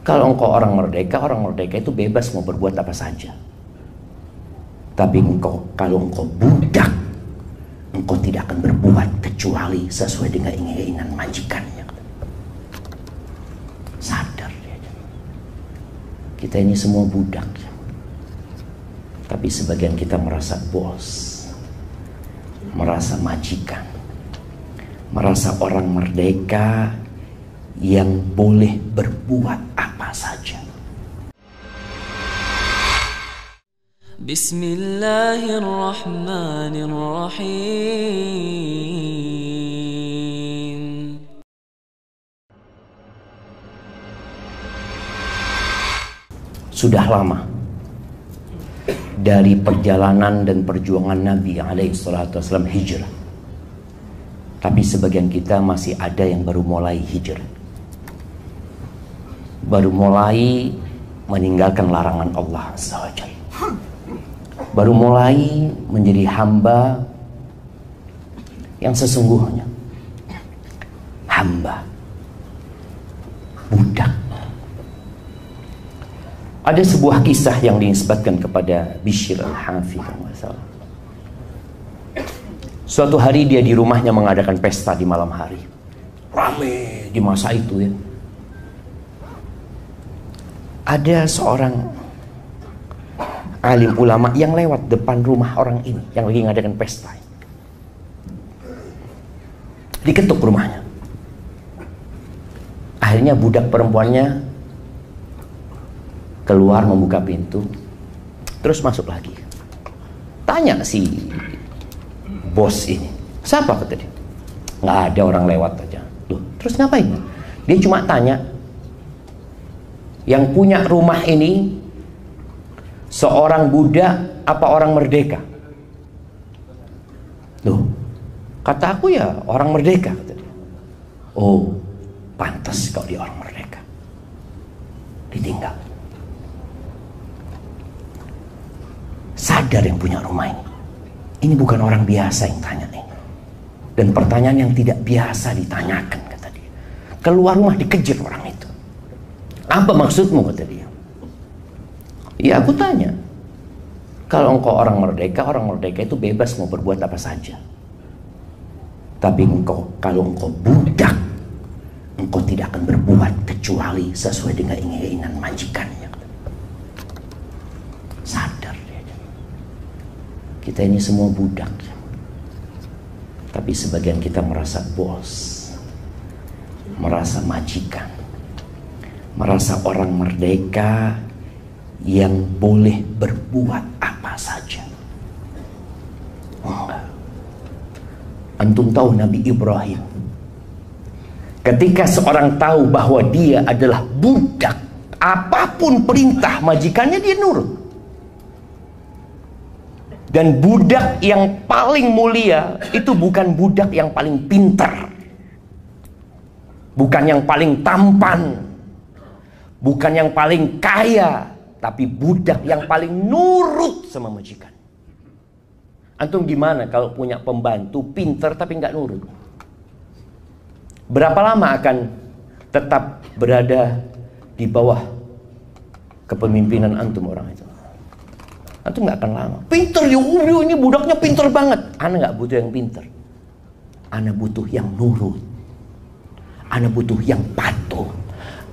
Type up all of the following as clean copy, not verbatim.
Kalau engkau orang merdeka itu bebas mau berbuat apa saja. Tapi kalau engkau budak, engkau tidak akan berbuat kecuali sesuai dengan keinginan majikannya. Sadar dia. Kita ini semua budak. Tapi sebagian kita merasa bos, merasa majikan, merasa orang merdeka yang boleh berbuat apa saja. Bismillahirrahmanirrahim. Sudah lama dari perjalanan dan perjuangan Nabi SAW hijrah. Tapi sebagian kita masih ada yang baru mulai hijrah, baru mulai meninggalkan larangan Allah SWT, baru mulai menjadi hamba yang sesungguhnya, hamba, budak. Ada sebuah kisah yang dinisbatkan kepada Bishr al-Hafi. Suatu hari dia di rumahnya mengadakan pesta di malam hari. Rame di masa itu ya. Ada seorang alim ulama yang lewat depan rumah orang ini yang lagi mengadakan pesta. Diketuk rumahnya. Akhirnya budak perempuannya keluar membuka pintu, terus masuk lagi. Tanya si bos ini, siapa kata dia? Nggak ada, orang lewat aja. Loh, terus ngapain? Dia cuma tanya, yang punya rumah ini seorang budak apa orang merdeka? Loh, kata aku ya orang merdeka, kata dia. Oh, pantas kalau dia orang merdeka. Ditinggal. Sadar yang punya rumah ini. Ini bukan orang biasa yang tanya ini. Dan pertanyaan yang tidak biasa ditanyakan, kata dia. Keluar rumah dikejar orang itu. Apa maksudmu, kata dia. Ya aku tanya. Kalau engkau orang merdeka itu bebas mau berbuat apa saja. Tapi kalau engkau budak, engkau tidak akan berbuat kecuali sesuai dengan keinginan majikannya. Sadar. Kita ini semua budak. Tapi sebagian kita merasa bos, merasa majikan, merasa orang merdeka yang boleh berbuat apa saja. Antum tahu Nabi Ibrahim, ketika seorang tahu bahwa dia adalah budak, apapun perintah majikannya dia nurut. Dan budak yang paling mulia itu bukan budak yang paling pintar, bukan yang paling tampan, bukan yang paling kaya, tapi budak yang paling nurut sama majikan. Antum gimana kalau punya pembantu pintar tapi nggak nurut? Berapa lama akan tetap berada di bawah kepemimpinan antum orang itu? Antum nggak akan lama. Pinter ya, ini budaknya pinter banget. Ana nggak butuh yang pinter. Ana butuh yang nurut. Ana butuh yang patuh.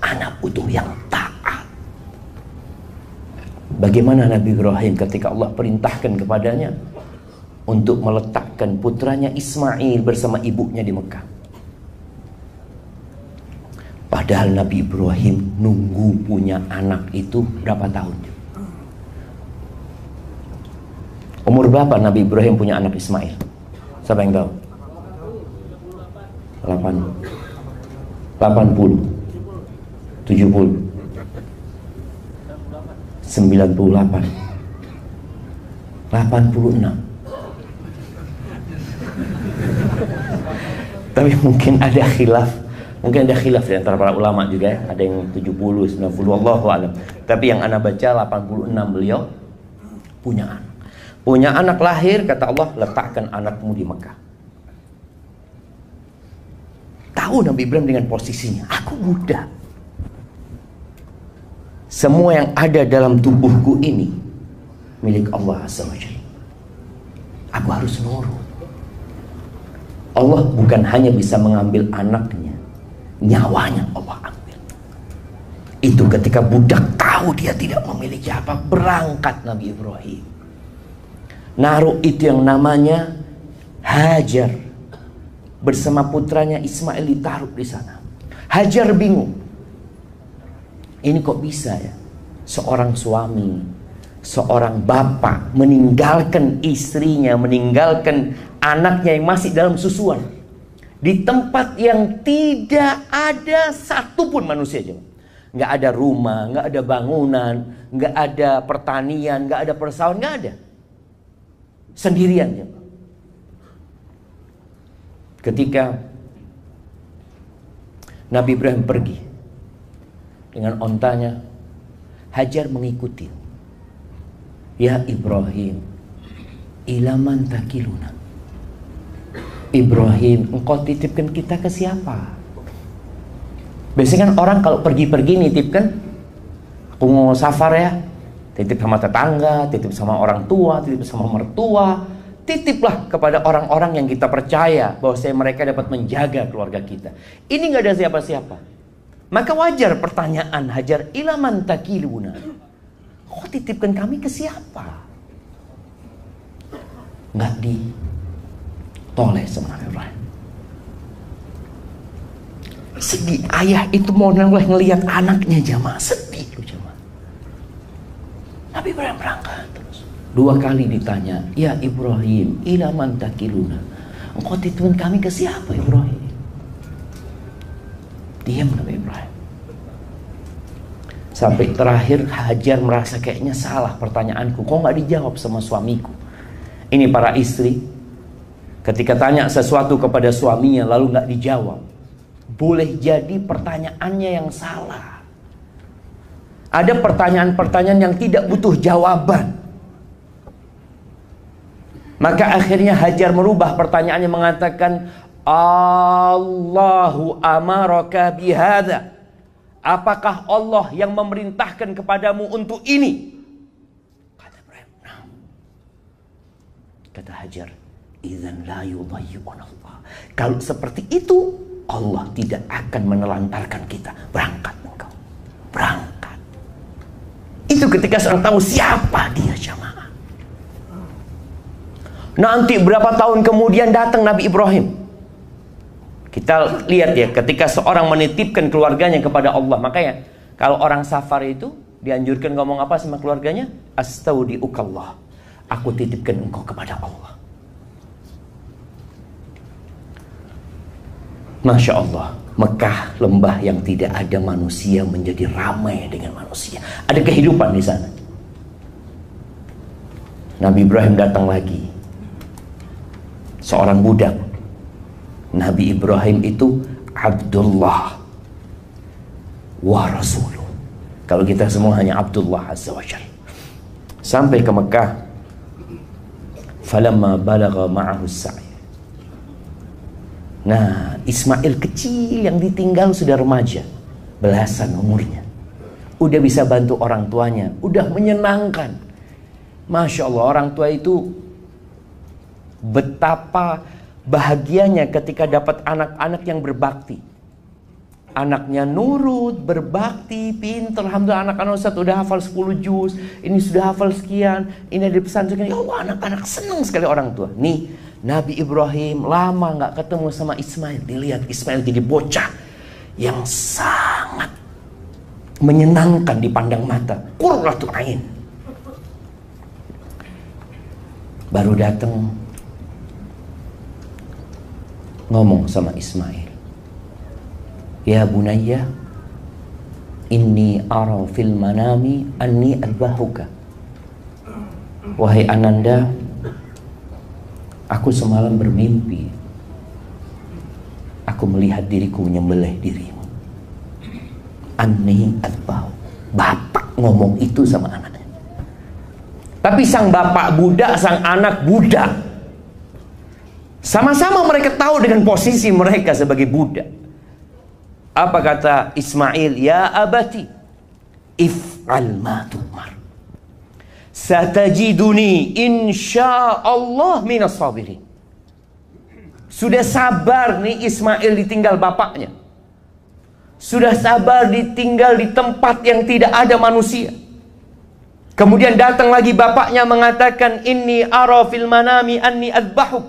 Ana butuh yang taat. Bagaimana Nabi Ibrahim ketika Allah perintahkan kepadanya untuk meletakkan putranya Ismail bersama ibunya di Mekah. Padahal Nabi Ibrahim nunggu punya anak itu berapa tahun? Umur berapa Nabi Ibrahim punya anak Ismail? Siapa yang tahu? 80, 70, 98, 86. Tapi mungkin ada khilaf di antara para ulama juga ya. Ada yang 70, 90, Allahu a'lam. Tapi yang ana baca 86 beliau punya anak. Punya anak lahir, kata Allah, letakkan anakmu di Mekah. Tahu Nabi Ibrahim dengan posisinya, aku budak. semua yang ada dalam tubuhku ini milik Allah Azza wa Jalla. Aku harus nurut. Allah bukan hanya bisa mengambil anaknya, nyawanya Allah ambil. Itu ketika budak tahu dia tidak memiliki apa, berangkat Nabi Ibrahim. Naruh itu yang namanya Hajar bersama putranya Ismail ditaruh di sana. Hajar bingung. Ini kok bisa ya? Seorang suami, seorang bapak meninggalkan istrinya, meninggalkan anaknya yang masih dalam susuan di tempat yang tidak ada satupun manusia. Nggak ada rumah, nggak ada bangunan, nggak ada pertanian, nggak ada persawahan, nggak ada. Sendirian ya. Ketika Nabi Ibrahim pergi dengan ontanya, Hajar mengikuti. Ya Ibrahim, ilaman takiluna. Ibrahim, engkau titipkan kita ke siapa? Biasanya kan orang kalau pergi-pergi nitipkan, aku mau safar ya, titip sama tetangga, titip sama orang tua, titip sama mertua, titiplah kepada orang-orang yang kita percaya bahwa mereka dapat menjaga keluarga kita. Ini nggak ada siapa-siapa. Maka wajar pertanyaan Hajar, ilaman takiluna. Kau titipkan kami ke siapa? Nggak ditoleh sama Nabi Ibrahim. Sedih, ayah itu mau ngelihat anaknya jamaah, sedih loh jamaah. Nabi Ibrahim berangkat terus. 2 kali ditanya, ya Ibrahim, ilaman takiluna. Engkau titipkan kami ke siapa Ibrahim? Diam Nabi Ibrahim. Sampai terakhir Hajar merasa kayaknya salah pertanyaanku, kok nggak dijawab sama suamiku. Ini para istri, ketika tanya sesuatu kepada suaminya lalu nggak dijawab, boleh jadi pertanyaannya yang salah. Ada pertanyaan-pertanyaan yang tidak butuh jawaban. Maka akhirnya Hajar merubah pertanyaannya, mengatakan, Allahu amaraka bihadza. Apakah Allah yang memerintahkan kepadamu untuk ini? Kata Ibrahim, nah. Kata Hajar, idzan la yudhayyibuna Allah. Kalau seperti itu, Allah tidak akan menelantarkan kita. Berangkat engkau, berangkat. Itu ketika seorang tahu siapa dia jamaah. Nanti berapa tahun kemudian datang Nabi Ibrahim. Kita lihat ya, ketika seorang menitipkan keluarganya kepada Allah. Makanya kalau orang safar itu dianjurkan ngomong apa sama keluarganya? Astaudiukallah, aku titipkan engkau kepada Allah. Masya Allah, Mekah, lembah yang tidak ada manusia menjadi ramai dengan manusia. Ada kehidupan di sana. Nabi Ibrahim datang lagi. Seorang budak. Nabi Ibrahim itu Abdullah wa Rasuluh. Kalau kita semua hanya Abdullah Azza wa Jalla. Sampai ke Mekah. Falamma balagha ma'ahu sa'i. Nah, Ismail kecil yang ditinggal sudah remaja, belasan umurnya. Udah bisa bantu orang tuanya, udah menyenangkan. Masya Allah, orang tua itu betapa bahagianya ketika dapat anak-anak yang berbakti. Anaknya nurut, berbakti, pintar. Alhamdulillah anak-anak Ustaz udah hafal 10 juz, ini sudah hafal sekian, ini ada pesan sekian. Ya Allah, anak-anak senang sekali orang tua. Nih, Nabi Ibrahim lama nggak ketemu sama Ismail. Dilihat Ismail jadi bocah yang sangat menyenangkan dipandang mata. Qurratul ain. Baru datang ngomong sama Ismail, ya bunayya, inni ara fil manami anni adbahuka. Wahai ananda, aku semalam bermimpi, aku melihat diriku menyembelih dirimu. Anni adbahu. Bapak ngomong itu sama anaknya. Tapi sang bapak budak, sang anak budak. Sama-sama mereka tahu dengan posisi mereka sebagai budak. Apa kata Ismail? Ya abati, if'al ma tu'mar. Satajiduni insyaallah minas sabirin. Sudah sabar nih Ismail ditinggal bapaknya. Sudah sabar ditinggal di tempat yang tidak ada manusia. Kemudian datang lagi bapaknya mengatakan, inni ara fil manami anni adbahuk.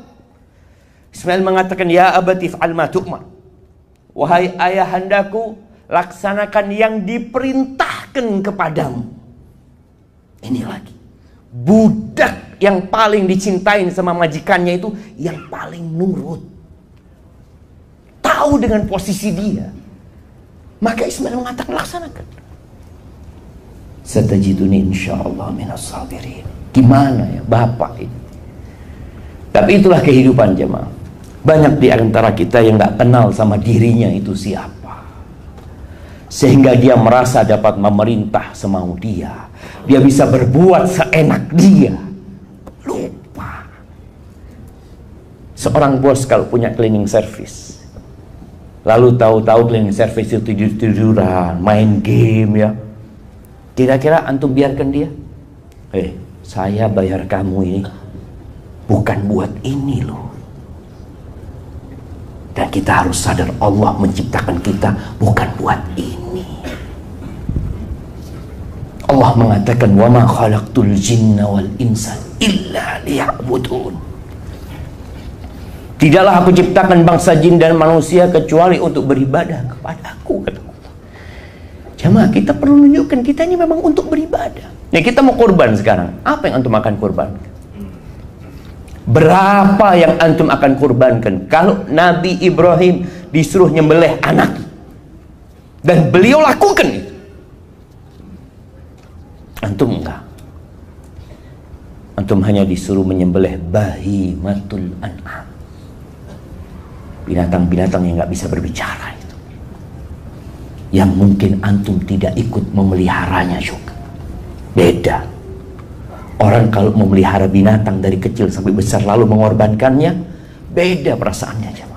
Ismail mengatakan, ya abati fa'al ma tu'mar. Wahai ayahandaku, laksanakan yang diperintahkan kepadamu. Ini lagi, budak yang paling dicintain sama majikannya itu yang paling nurut. Tahu dengan posisi dia. Maka Ismail mengatakan, laksanakan. Satajiduni insyaallah minas sabirin. Gimana ya bapak ini? Tapi itulah kehidupan jemaah. Banyak di antara kita yang gak kenal sama dirinya itu siapa, sehingga dia merasa dapat memerintah semau dia. Dia bisa berbuat seenak dia. Lupa. Seorang bos kalau punya cleaning service, lalu tahu-tahu cleaning service itu tidur-tiduran, main game ya, kira-kira antum biarkan dia? Saya bayar kamu ini bukan buat ini loh. Dan kita harus sadar Allah menciptakan kita bukan buat ini. Allah mengatakan, wa ma khalaqtul jinna wal insa illa liya'budun. Tidaklah aku ciptakan bangsa jin dan manusia kecuali untuk beribadah kepadaku, kata Allah. Jemaah, kita perlu menunjukkan kita ini memang untuk beribadah. Nih kita mau kurban sekarang. Apa yang antum akan kurban? Berapa yang antum akan kurbankan? Kalau Nabi Ibrahim disuruh nyembelih anak dan beliau lakukan itu, antum enggak. Antum hanya disuruh menyembelih bahimatul an'am, binatang-binatang yang nggak bisa berbicara itu, yang mungkin antum tidak ikut memeliharanya juga. Beda. Orang kalau memelihara binatang dari kecil sampai besar lalu mengorbankannya, beda perasaannya.